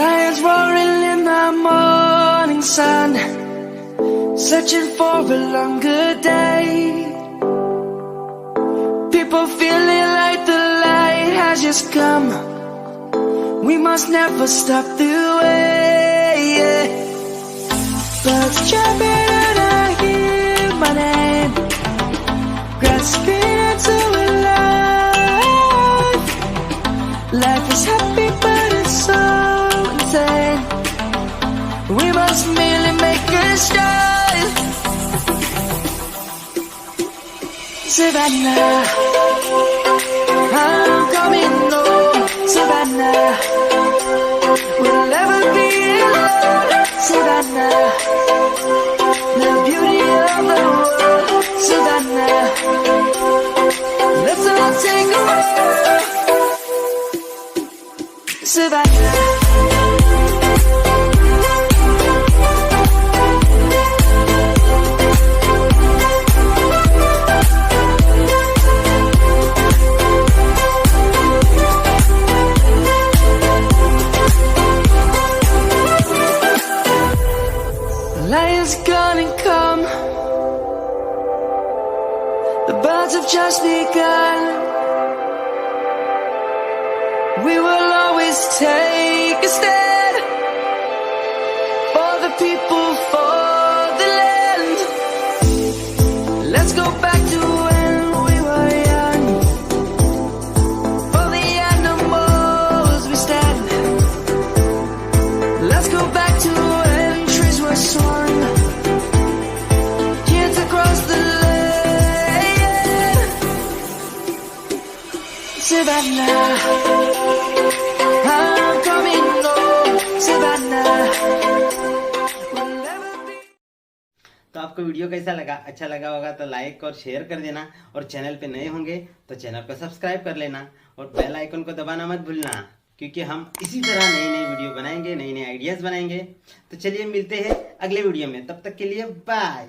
Lions roaring in the morning sun, searching for a longer day. People feeling like the light has just come. We must never stop the way. Birds jumping and I hear my name, grasping into a life. Life is happy but it's so insane. We must merely make a start. Savannah, I'm coming home. Savannah, we'll never be alone. Savannah, the beauty of the world. Savannah, let's all take a walk. Savannah. Lion's gonna come. The birds have just begun. We will always take a stand for the people, for the land. Let's go back to when we were young. For the animals we stand. Let's go back to when trees were swung. Kids across the land. Savannah, I'm coming home. Savannah, we'll never be. तो आपको video कैसा लगा? अच्छा लगा होगा तो like और share कर देना, और चैनल पे नए होंगे तो चैनल को सब्सक्राइब कर लेना और बेल आइकन को दबाना मत भूलना, क्योंकि हम इसी तरह नई नई वीडियो बनाएंगे, नई नई आइडियाज बनाएंगे। तो चलिए मिलते हैं अगले वीडियो में, तब तक के लिए बाय।